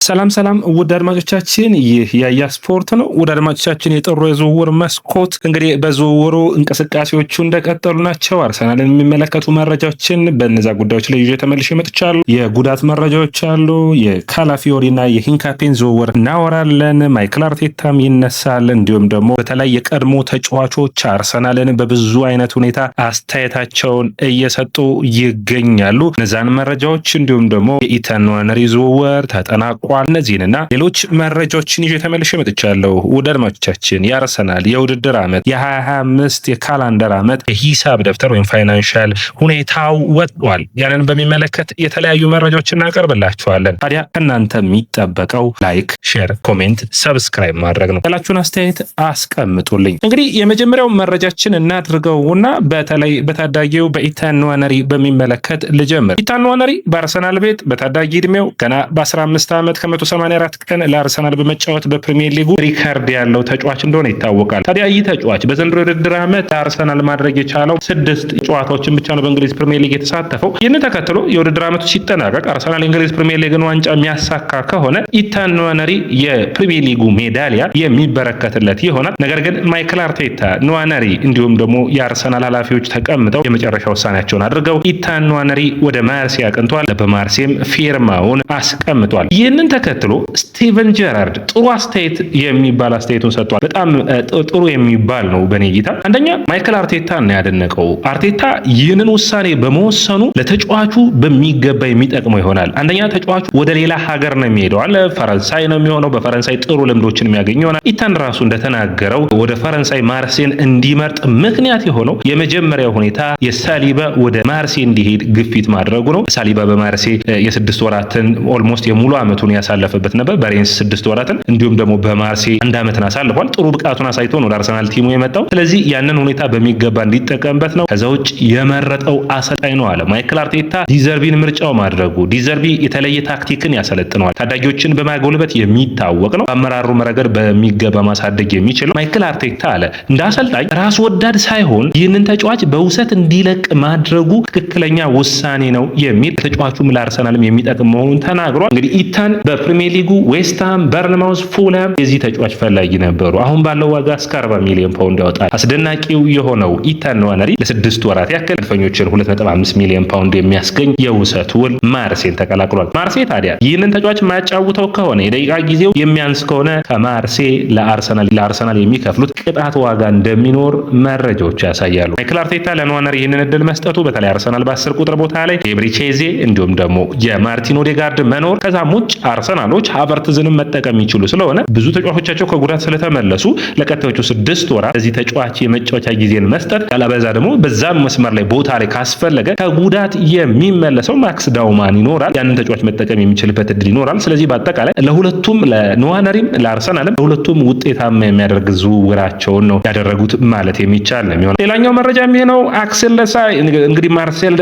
ሰላም ውድ አድማጮቻችን ይህ ያያ ስፖርት ነው። ውድ አድማጮቻችን የጥሩ የዝውውር መስኮት እንግዲህ በዝውውሩ እንቅስቃሴዎቹ እንደቀጠሉ ናቸው። አርሰናልን የሚመለከቱ መረጃዎችን በእነዛ ጉዳዮች ላይ ይዤ ተመልሼ መጥቻለሁ። የጉዳት መረጃዎች አሉ። የካላፊዮሪና የሂንካፔን ዝውውር እናወራለን። ማይክል አርቴታም ይነሳል። እንዲሁም ደግሞ በተለይ የቀድሞ ተጫዋቾች አርሰናልን በብዙ አይነት ሁኔታ አስተያየታቸውን እየሰጡ ይገኛሉ። እነዛን መረጃዎች እንዲሁም ደግሞ የኢታን ንዋነሪ ዝውውር ተጠናቋል። እነዚህንና ሌሎች መረጃዎችን ይዤ ተመልሼ መጥቻለሁ። ውድ አድማጮቻችን የአርሰናል የውድድር ዓመት የ2025 የካላንደር ዓመት የሂሳብ ደብተር ወይም ፋይናንሻል ሁኔታው ወጥቷል። ያንን በሚመለከት የተለያዩ መረጃዎችን እናቀርብላችኋለን። ታዲያ ከእናንተ የሚጠበቀው ላይክ፣ ሼር፣ ኮሜንት፣ ሰብስክራይብ ማድረግ ነው። ያላችሁን አስተያየት አስቀምጡልኝ። እንግዲህ የመጀመሪያው መረጃችን እናድርገውና በተለይ በታዳጊው በኢታን ንዋነሪ በሚመለከት ልጀምር። ኢታን ንዋነሪ በአርሰናል ቤት በታዳጊ እድሜው ገና በ15 ዓመት ከ184 ቀን ለአርሰናል በመጫወት በፕሪሚየር ሊጉ ሪካርድ ያለው ተጫዋች እንደሆነ ይታወቃል። ታዲያ ይህ ተጫዋች በዘንድሮ የውድድር ዓመት ለአርሰናል ማድረግ የቻለው 6 ጨዋታዎችን ብቻ ነው በእንግሊዝ ፕሪሚየር ሊግ የተሳተፈው። ይህንን ተከትሎ የውድድር ዓመቱ ሲጠናቀቅ አርሰናል የእንግሊዝ ፕሪሚየር ሊግን ዋንጫ የሚያሳካ ከሆነ ኢታን ንዋነሪ የፕሪሚየር ሊጉ ሜዳሊያ የሚበረከትለት ይሆናል። ነገር ግን ማይክል አርቴታ ንዋነሪ እንዲሁም ደግሞ የአርሰናል ኃላፊዎች ተቀምጠው የመጨረሻ ውሳኔያቸውን አድርገው ኢታን ንዋነሪ ወደ ማርሴ አቅንቷል። በማርሴም ፊርማውን አስቀምጧል። ይህንን ተከትሎ ስቲቨን ጀራርድ ጥሩ አስተያየት የሚባል አስተያየቱን ሰጥቷል። በጣም ጥሩ የሚባል ነው በኔ እይታ። አንደኛ ማይክል አርቴታ ነው ያደነቀው። አርቴታ ይህንን ውሳኔ በመወሰኑ ለተጫዋቹ በሚገባ የሚጠቅመው ይሆናል። አንደኛ ተጫዋቹ ወደ ሌላ ሀገር ነው የሚሄደው አለ ፈረንሳይ ነው የሚሆነው። በፈረንሳይ ጥሩ ልምዶችን የሚያገኝ ይሆናል። ኢታን ራሱ እንደተናገረው ወደ ፈረንሳይ ማርሴን እንዲመርጥ ምክንያት የሆነው የመጀመሪያው ሁኔታ የሳሊባ ወደ ማርሴ እንዲሄድ ግፊት ማድረጉ ነው። ሳሊባ በማርሴ የ6 ወራትን ኦልሞስት የሙሉ ዓመቱን ያሳለፈበት ነበር። በሬንስ 6 ወራትን እንዲሁም ደግሞ በማርሴ 1 ዓመትን አሳልፏል። ጥሩ ብቃቱን አሳይቶ ነው ወደ አርሰናል ቲሙ የመጣው። ስለዚህ ያንን ሁኔታ በሚገባ እንዲጠቀምበት ነው። ከዛ ውጭ የመረጠው አሰልጣኝ ነው አለ ማይክል አርቴታ። ዲዘርቢን ምርጫው ማድረጉ ዲዘርቢ የተለየ ታክቲክን ያሰለጥነዋል። ታዳጊዎችን በማጎልበት የሚታወቅ ነው። በአመራሩ ረገድ በሚገባ ማሳደግ የሚችል ማይክል አርቴታ አለ እንደ አሰልጣኝ ራስ ወዳድ ሳይሆን ይህንን ተጫዋች በውሰት እንዲለቅ ማድረጉ ትክክለኛ ውሳኔ ነው የሚል ተጫዋቹም ለአርሰናልም የሚጠቅም መሆኑን ተናግሯል። እንግዲህ ኢታን በፕሪሚየር ሊጉ ዌስትሃም፣ በርንማውዝ፣ ፉልሃም የዚህ ተጫዋች ፈላጊ ነበሩ። አሁን ባለው ዋጋ እስከ 40 ሚሊዮን ፓውንድ ያወጣል። አስደናቂው የሆነው ኢታን ንዋነሪ ለ6 ወራት ያክል መድፈኞችን 2.5 ሚሊዮን ፓውንድ የሚያስገኝ የውሰት ውል ማርሴን ተቀላቅሏል። ማርሴ ታዲያ ይህንን ተጫዋች የማያጫውተው ከሆነ የደቂቃ ጊዜው የሚያንስ ከሆነ ከማርሴ ለአርሰናል የሚከፍሉት ቅጣት ዋጋ እንደሚኖር መረጃዎች ያሳያሉ። ማይክል አርቴታ ለንዋነሪ ይህንን እድል መስጠቱ በተለይ አርሰናል በ10 ቁጥር ቦታ ላይ የብሪቼዜ እንዲሁም ደግሞ የማርቲን ኦዴጋርድ መኖር ከዛም ውጭ አርሰናሎች ሃቨርትዝንም መጠቀም ይችሉ ስለሆነ ብዙ ተጫዋቾቻቸው ከጉዳት ስለተመለሱ ለቀጣዮቹ 6 ወራት እዚህ ተጫዋች የመጫወቻ ጊዜን መስጠት ያለበዛ ደግሞ በዛም መስመር ላይ ቦታ ላይ ካስፈለገ ከጉዳት የሚመለሰው ማክስ ዳውማን ይኖራል። ያንን ተጫዋች መጠቀም የሚችልበት እድል ይኖራል። ስለዚህ በአጠቃላይ ለሁለቱም ለንዋነሪም ለአርሰናልም ለሁለቱም ውጤታማ የሚያደርግ ዝውውራቸውን ነው ያደረጉት ማለት የሚቻል ነው የሚሆነው። ሌላኛው መረጃ የሚሆነው አክሰል ደሳይ እንግዲህ ማርሴል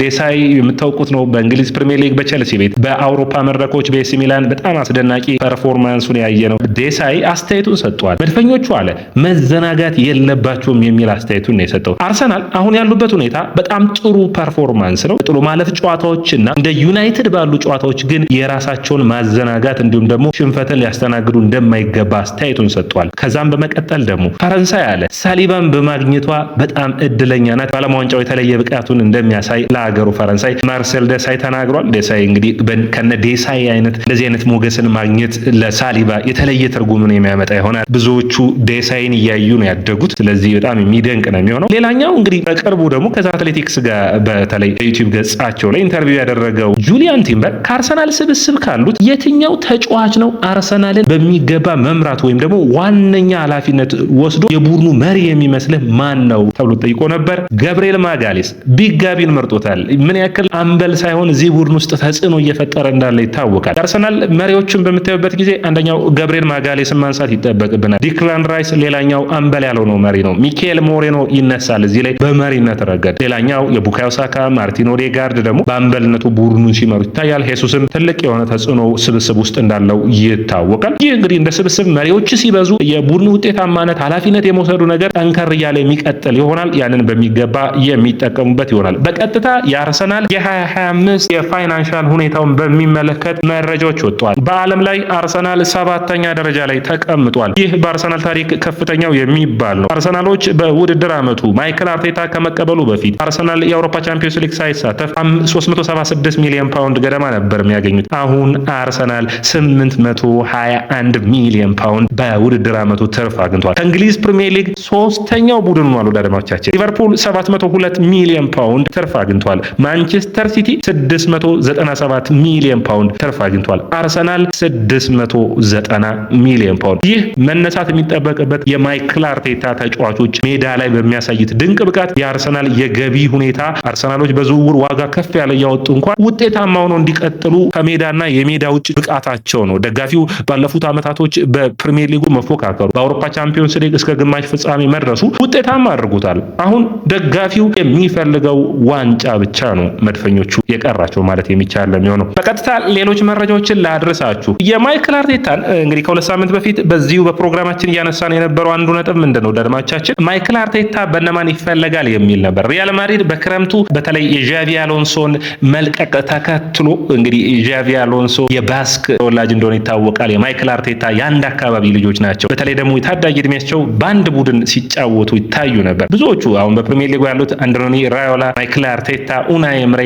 ደሳይ የምታውቁት ነው። በእንግሊዝ ፕሪሚየር ሊግ በቸልሲ ቤት በአውሮፓ መድረኮች በኤሲ ሚላን በጣም አስደናቂ ፐርፎርማንሱን ያየ ነው። ደሳይ አስተያየቱን ሰጥቷል። መድፈኞቹ አለ መዘናጋት የለባቸውም የሚል አስተያየቱን ነው የሰጠው። አርሰናል አሁን ያሉበት ሁኔታ በጣም ጥሩ ፐርፎርማንስ ነው። ጥሎ ማለፍ ጨዋታዎችና እንደ ዩናይትድ ባሉ ጨዋታዎች ግን የራሳቸውን ማዘናጋት እንዲሁም ደግሞ ሽንፈትን ሊያስተናግዱ እንደማይገባ አስተያየቱን ሰጥቷል። ከዛም በመቀጠል ደግሞ ፈረንሳይ አለ ሳሊባን በማግኘቷ በጣም እድለኛ ናት። በዓለም ዋንጫው የተለየ ብቃቱን እንደሚያሳይ ለሀገሩ ፈረንሳይ ማርሴል ደሳይ ተናግሯል። ደሳይ እንግዲህ ከነ ደሳይ እንደዚህ አይነት ሞገስን ማግኘት ለሳሊባ የተለየ ትርጉምን የሚያመጣ ይሆናል። ብዙዎቹ ደሳይን እያዩ ነው ያደጉት። ስለዚህ በጣም የሚደንቅ ነው የሚሆነው። ሌላኛው እንግዲህ በቅርቡ ደግሞ ከዛ አትሌቲክስ ጋር በተለይ ዩቲዩብ ገጻቸው ላይ ኢንተርቪው ያደረገው ጁሊያን ቲምበር ከአርሰናል ስብስብ ካሉት የትኛው ተጫዋች ነው አርሰናልን በሚገባ መምራት ወይም ደግሞ ዋነኛ ኃላፊነት ወስዶ የቡድኑ መሪ የሚመስልህ ማን ነው ተብሎ ጠይቆ ነበር። ገብርኤል ማጋሌስ ቢጋቢን መርጦታል። ምን ያክል አምበል ሳይሆን እዚህ ቡድን ውስጥ ተጽዕኖ እየፈጠረ እንዳለ ይታወቃል። አርሰናል መሪዎችን በምታዩበት ጊዜ አንደኛው ገብርኤል ማጋሌስን ማንሳት ይጠበቅብናል። ዲክላን ራይስ ሌላኛው አምበል ያለው ነው መሪ ነው። ሚካኤል ሞሬኖ ይነሳል እዚህ ላይ በመሪነት ረገድ። ሌላኛው የቡካዮ ሳካ፣ ማርቲን ኦዴጋርድ ደግሞ በአምበልነቱ ቡድኑን ሲመሩ ይታያል። ሄሱስም ትልቅ የሆነ ተጽዕኖ ስብስብ ውስጥ እንዳለው ይታወቃል። ይህ እንግዲህ እንደ ስብስብ መሪዎች ሲበዙ የቡድኑ ውጤታማነት ኃላፊነት የመውሰዱ ነገር ጠንከር እያለ የሚቀጥል ይሆናል። ያንን በሚገባ የሚጠቀሙበት ይሆናል። በቀጥታ የአርሰናል የ2025 የፋይናንሻል ሁኔታውን በሚመለከት መረጃ መረጃዎች ወጥተዋል። በዓለም ላይ አርሰናል 7ኛ ደረጃ ላይ ተቀምጧል። ይህ በአርሰናል ታሪክ ከፍተኛው የሚባል ነው። አርሰናሎች በውድድር ዓመቱ ማይክል አርቴታ ከመቀበሉ በፊት አርሰናል የአውሮፓ ቻምፒዮንስ ሊግ ሳይሳተፍ 376 ሚሊዮን ፓውንድ ገደማ ነበር የሚያገኙት። አሁን አርሰናል 821 ሚሊዮን ፓውንድ በውድድር ዓመቱ ትርፍ አግኝቷል። ከእንግሊዝ ፕሪሚየር ሊግ ሶስተኛው ቡድን ሆኗል። ወዳጆቻችን ሊቨርፑል 702 ሚሊዮን ፓውንድ ትርፍ አግኝቷል። ማንቸስተር ሲቲ 697 ሚሊዮን ፓውንድ ትርፍ አግኝቷል። አርሰናል 690 ሚሊዮን ፓውንድ። ይህ መነሳት የሚጠበቅበት የማይክል አርቴታ ተጫዋቾች ሜዳ ላይ በሚያሳዩት ድንቅ ብቃት የአርሰናል የገቢ ሁኔታ አርሰናሎች በዝውውር ዋጋ ከፍ ያለ እያወጡ እንኳን ውጤታማ ሆነው እንዲቀጥሉ ከሜዳና የሜዳ ውጭ ብቃታቸው ነው። ደጋፊው ባለፉት ዓመታቶች በፕሪሚየር ሊጉ መፎካከሩ በአውሮፓ ቻምፒዮንስ ሊግ እስከ ግማሽ ፍጻሜ መድረሱ ውጤታማ አድርጎታል። አሁን ደጋፊው የሚፈልገው ዋንጫ ብቻ ነው መድፈኞቹ የቀራቸው ማለት የሚቻል የሚሆነው። በቀጥታ ሌሎች መረጃዎችን ላድርሳችሁ። የማይክል አርቴታን እንግዲህ ከሁለት ሳምንት በፊት በዚሁ በፕሮግራማችን እያነሳን የነበረው አንዱ ነጥብ ምንድነው? አድማጮቻችን ማይክል አርቴታ በነማን ይፈለጋል የሚል ነበር። ሪያል ማድሪድ በክረምቱ በተለይ የዣቪ አሎንሶን መልቀቅ ተከትሎ እንግዲህ ዣቪ አሎንሶ የባስክ ተወላጅ እንደሆነ ይታወቃል። የማይክል አርቴታ የአንድ አካባቢ ልጆች ናቸው። በተለይ ደግሞ የታዳጊ እድሜያቸው በአንድ ቡድን ሲጫወቱ ይታዩ ነበር። ብዙዎቹ አሁን በፕሪሚየር ሊጉ ያሉት አንድሮኒ ራዮላ፣ ማይክል አርቴታ፣ ኡናይ ኤምሬ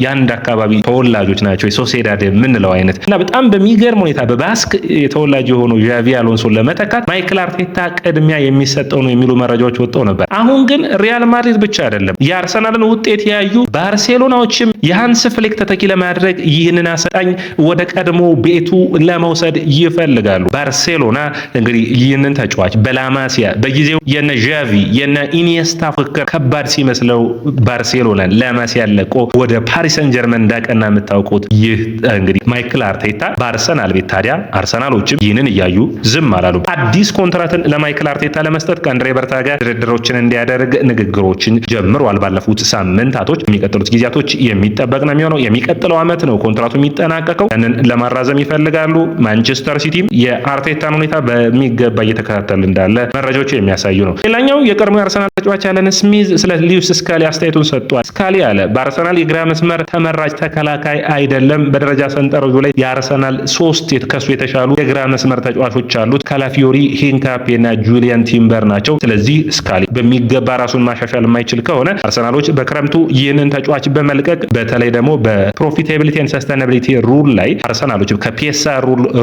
የአንድ አካባቢ ተወላጆች ናቸው። የሶሴዳድ የምንለው አይነት እና በጣም በሚገርም ሁኔታ በባስክ የተወላጅ የሆነው ዣቪ አሎንሶን ለመተካት ማይክል አርቴታ ቅድሚያ የሚሰጠው ነው የሚሉ መረጃዎች ወጥተው ነበር። አሁን ግን ሪያል ማድሪድ ብቻ አይደለም የአርሰናልን ውጤት ያዩ ባርሴሎናዎችም የሃንስ ፍሊክ ተተኪ ለማድረግ ይህንን አሰልጣኝ ወደ ቀድሞ ቤቱ ለመውሰድ ይፈልጋሉ። ባርሴሎና እንግዲህ ይህንን ተጫዋች በላማሲያ በጊዜው የነ ዣቪ የነ ኢኒየስታ ፍክር ከባድ ሲመስለው ባርሴሎናን ላማሲያ ለቆ ወደ ፓሪስ ሰን ጀርመን እንዳቀና የምታውቁት ይህ እንግዲህ ማይክል አርቴታ በአርሰናል ቤት ታዲያ አርሰናሎችም ይህንን እያዩ ዝም አላሉ። አዲስ ኮንትራትን ለማይክል አርቴታ ለመስጠት ከአንድሬ በርታ ጋር ድርድሮችን እንዲያደርግ ንግግሮችን ጀምሯል። ባለፉት ሳምንታቶች የሚቀጥሉት ጊዜያቶች የሚጠበቅ ነው የሚሆነው። የሚቀጥለው ዓመት ነው ኮንትራቱ የሚጠናቀቀው። ያንን ለማራዘም ይፈልጋሉ። ማንቸስተር ሲቲም የአርቴታን ሁኔታ በሚገባ እየተከታተል እንዳለ መረጃዎቹ የሚያሳዩ ነው። ሌላኛው የቀድሞ የአርሰናል ተጫዋች ያለን ስሚዝ ስለ ሊዩስ ስካሊ አስተያየቱን ሰጥቷል። ስካሊ አለ በአርሰናል የግራ መስመር ተመራጭ ተከላካይ አይደለም። በደረጃ ሰንጠረዡ ላይ የአርሰናል 3 ከሱ የተሻሉ የግራ መስመር ተጫዋቾች አሉት። ካላፊዮሪ፣ ሂንካፔ እና ጁሊያን ቲምበር ናቸው። ስለዚህ ስካሊ በሚገባ ራሱን ማሻሻል የማይችል ከሆነ አርሰናሎች በክረምቱ ይህንን ተጫዋች በመልቀቅ በተለይ ደግሞ በፕሮፊታቢሊቲ ኤንድ ሰስቴናቢሊቲ ሩል ላይ አርሰናሎች ከፒኤሳ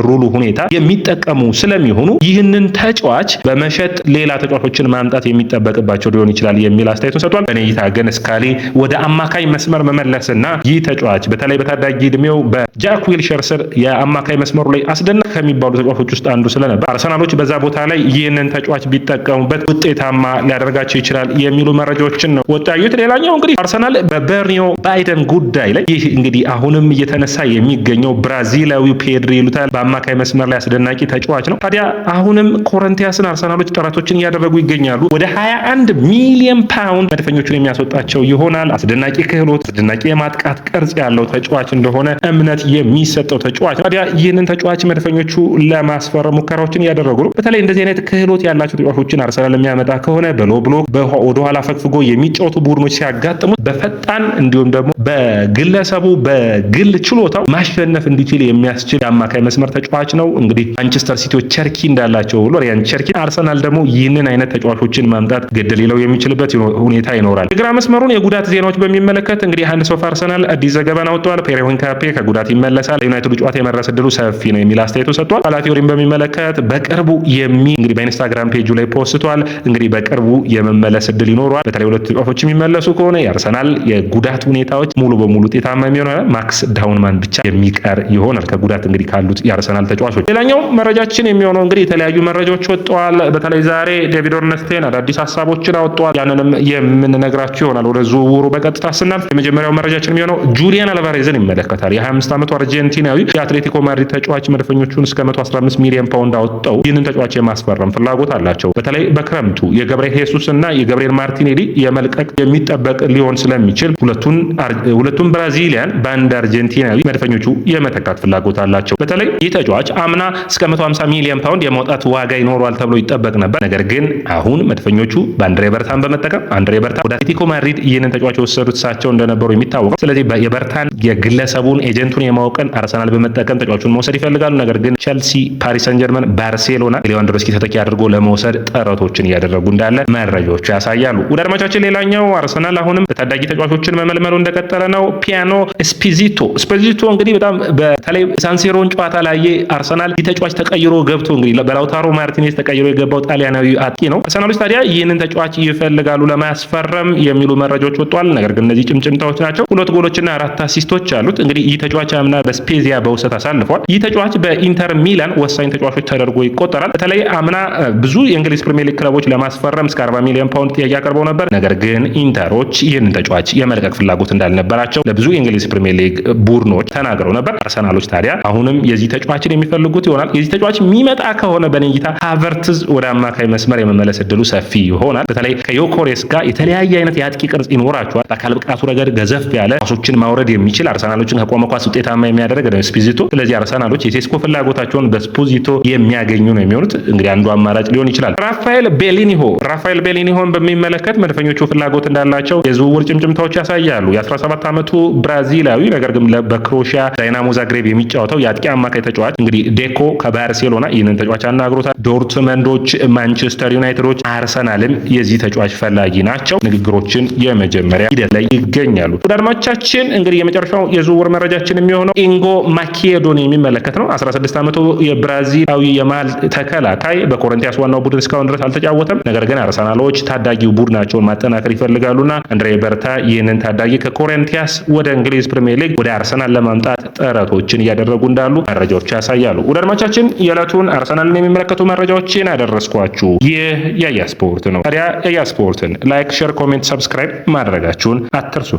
ሩሉ ሁኔታ የሚጠቀሙ ስለሚሆኑ ይህንን ተጫዋች በመሸጥ ሌላ ተጫዋቾችን ማምጣት የሚጠበቅባቸው ሊሆን ይችላል የሚል አስተያየቱን ሰጥቷል። በእኔ እይታ ግን ስካሊ ወደ አማካይ መስመር መመለስና ይህ ተጫዋች በተለይ በታዳጊ እድሜው በጃክ ዊልሸር ስር የአማካይ መስመሩ ላይ አስደናቂ ከሚባሉ ተጫዋቾች ውስጥ አንዱ ስለነበር አርሰናሎች በዛ ቦታ ላይ ይህንን ተጫዋች ቢጠቀሙበት ውጤታማ ሊያደርጋቸው ይችላል የሚሉ መረጃዎችን ነው ወጣዩት። ሌላኛው እንግዲህ አርሰናል በበርኒዮ ባይደን ጉዳይ ላይ ይህ እንግዲህ አሁንም እየተነሳ የሚገኘው ብራዚላዊው ፔድሪ ይሉታል በአማካይ መስመር ላይ አስደናቂ ተጫዋች ነው። ታዲያ አሁንም ኮረንቲያስን አርሰናሎች ጥረቶችን እያደረጉ ይገኛሉ። ወደ 21 ሚሊዮን ፓውንድ መድፈኞቹን የሚያስወጣቸው ይሆናል። አስደናቂ ክህሎት፣ አስደናቂ የማጥቃት ቅርጽ ያለው ተጫዋች እንደሆነ እምነት የሚሰጠው ተጫዋች። ታዲያ ይህንን ተጫዋች መድፈኞቹ ለማስፈረም ሙከራዎችን እያደረጉ ነው። በተለይ እንደዚህ አይነት ክህሎት ያላቸው ተጫዋቾችን አርሰናል የሚያመጣ ከሆነ በሎ ብሎክ ወደ ኋላ ፈግፍጎ የሚጫወቱ ቡድኖች ሲያጋጥሙት በፈጣን እንዲሁም ደግሞ በግለሰቡ በግል ችሎታው ማሸነፍ እንዲችል የሚያስችል የአማካይ መስመር ተጫዋች ነው። እንግዲህ ማንቸስተር ሲቲዎች ቸርኪ እንዳላቸው ብሎ ሪያን ቸርኪ አርሰናል ደግሞ ይህንን አይነት ተጫዋቾችን ማምጣት ግድ ሊለው የሚችልበት ሁኔታ ይኖራል። የግራ መስመሩን የጉዳት ዜናዎች በሚመለከት እንግዲህ አንድ ሶፍ አርሰናል አዲስ ዘገባን አውጥቷል። ፔሬ ሂንካፔ ከጉዳት ይመለሳል፣ ዩናይትድ ጨዋታ የመድረስ ዕድሉ ሰፊ ነው የሚል አስተያየቱ ሰጥቷል። ካላፊዮሪን በሚመለከት በቅርቡ እንግዲህ በኢንስታግራም ፔጁ ላይ ፖስቷል። እንግዲህ በቅርቡ የመመለስ ዕድል ይኖረዋል። በተለይ ሁለት ተጫዋቾች የሚመለሱ ከሆነ የአርሰናል የጉዳት ሁኔታዎች ሙሉ በሙሉ ውጤታማ የሚሆነው ማክስ ዳውንማን ብቻ የሚቀር ይሆናል ከጉዳት እንግዲህ ካሉት የአርሰናል ተጫዋቾች። ሌላኛው መረጃችን የሚሆነው እንግዲህ የተለያዩ መረጃዎች ወጥተዋል። በተለይ ዛሬ ዴቪድ ኦርንስቴን አዳዲስ ሀሳቦችን አወጥተዋል። ያንንም የምንነግራችሁ ይሆናል። ወደ ዝውውሩ በቀጥታ ስናልፍ የመጀመሪያው መረጃችን የሚሆነው ጁሊያን አልቫሬዝን ይመለከታል። የ25 ዓመቱ አርጀንቲናዊ የአትሌቲኮ ማድሪድ ተጫዋች መድፈኞቹን እስከ 115 ሚሊዮን ፓውንድ አወጣው ይህንን ተጫዋች የማስፈረም ፍላጎት አላቸው። በተለይ በክረምቱ የገብርኤል ሄሱስ እና የገብርኤል ማርቲኔሊ የመልቀቅ የሚጠበቅ ሊሆን ስለሚችል ሁለቱም ብራዚሊያን በአንድ አርጀንቲናዊ መድፈኞቹ የመተካት ፍላጎት አላቸው። በተለይ ይህ ተጫዋች አምና እስከ 150 ሚሊዮን ፓውንድ የማውጣት ዋጋ ይኖረዋል ተብሎ ይጠበቅ ነበር። ነገር ግን አሁን መድፈኞቹ በአንድ አንድሬ በርታን በመጠቀም አንድሬ በርታ ወደ አትሌቲኮ ማድሪድ ይህንን ተጫዋች የወሰዱት እሳቸው እንደነበሩ የሚታወቀው። ስለዚህ የበርታን የግለሰቡን ኤጀንቱን የማወቅን አርሰናል በመጠቀም ተጫዋቹን መውሰድ ይፈልጋሉ። ነገር ግን ቸልሲ፣ ፓሪስ ሰን ጀርመን፣ ባርሴሎና ሌዋንዶቭስኪ ተተኪ አድርጎ ለመውሰድ ጥረቶችን እያደረጉ እንዳለ መረጃዎቹ ያሳያሉ። ወደ አድማቻችን ሌላኛው አርሰናል አሁንም ታዳጊ ተጫዋቾችን መመልመሉ እንደቀጠለ ነው። ፒያኖ ስፒዚቶ እንግዲህ በጣም በተለይ ሳንሲሮን ጨዋታ ላይ አርሰናል ተጫዋች ተቀይሮ ገብቶ እንግዲህ በላውታሮ ማርቲኔዝ ተቀይሮ የገባው ጣሊያናዊ አጥቂ ነው። አርሰናሎች ታዲያ ይህንን ተጫዋች ይፈልጋሉ ለማስፈረም የሚሉ መረጃዎች ወጥቷል። ነገር ግን እነዚህ ጭምጭምታዎች ናቸው። 2 ጎሎችና 4 አሲስቶች አሉት። እንግዲህ ይህ ተጫዋች አምና በስፔዚያ በውሰት አሳልፏል። ይህ ተጫዋች በኢንተር ሚላን ወሳኝ ተጫዋቾች ተደርጎ ይቆጠራል። በተለይ አምና ብዙ የእንግሊዝ ፕሪሚየር ሊግ ክለቦች ለማስፈረም እስከ 40 ሚሊዮን ፓውንድ ጥያቄ አቅርበው ነበር። ነገር ግን ኢንተሮች ይህንን ተጫዋች የመልቀቅ ፍላጎት እንዳልነበራቸው ለብዙ የእንግሊዝ ፕሪሚየር ሊግ ቡድኖች ተናግረው ነበር። አርሰናሎች ታዲያ አሁንም የዚህ ተጫዋችን የሚፈልጉት ይሆናል። የዚህ ተጫዋች የሚመጣ ከሆነ በኔይታ ሃቨርትዝ ወደ አማካይ መስመር የመመለስ እድሉ ሰፊ ይሆናል። በተለይ ከዮኮሬስ ጋር የተለያየ አይነት የአጥቂ ቅርጽ ይኖራቸዋል። በአካል ብቃቱ ረገድ ገዘፍ ያለ ኳሶችን ማውረድ የሚችል አርሰናሎችን ከቆመ ኳስ ውጤታማ የሚያደርግ ነው ስፒዚቶ። ስለዚህ አርሰናሎች የሴስኮ ፍላጎታቸውን በስፖዚቶ የሚያገኙ ነው የሚሆኑት። እንግዲህ አንዱ አማራጭ ሊሆን ይችላል። ራፋኤል ቤሊኒሆን በሚመለከት መድፈኞቹ ፍላጎት እንዳላቸው የዝውውር ጭምጭምታዎች ያሳያሉ። የ17 ዓመቱ ብራዚላዊ ነገር ግን በክሮሺያ ዳይናሞ ዛግሬብ የሚጫወተው የአጥቂ አማካይ ተጫዋች እንግዲህ ዴኮ ከባርሴሎና ይህንን ተጫዋች አናግሮታል። ዶርትመንዶች፣ ማንቸስተር ዩናይትዶች፣ አርሰናልም የዚህ ተጫዋች ፈላጊ ናቸው። ንግግሮችን የመጀመሪያ ሂደት ላይ ይገኛሉ። ወደ አድማጮቻችን እንግዲህ የመጨረሻው የዝውውር መረጃችን የሚሆነው ኢንጎ ማኪዬዶን የሚመለከት ነው። 16 ዓመቱ የብራዚላዊ የመሃል ተከላካይ በኮረንቲያስ ዋናው ቡድን እስካሁን ድረስ አልተጫወተም። ነገር ግን አርሰናሎች ታዳጊው ቡድናቸውን ማጠናከር ይፈልጋሉና አንድሬ በርታ ይህንን ታዳጊ ከኮረንቲያስ ወደ እንግሊዝ ፕሪሚየር ሊግ ወደ አርሰናል ለማምጣት ጥረቶችን እያደረጉ እንዳሉ መረጃዎች ያሳያሉ። ወደ አድማጮቻችን የዕለቱን አርሰናልን የሚመለከቱ መረጃዎችን ያደረስኳችሁ ይህ ያያ ስፖርት ነው። ታዲያ ያያ ስፖርትን ላይክ፣ ሼር፣ ኮሜንት፣ ሰብስክራይብ ማድረጋችሁን አትርሱ።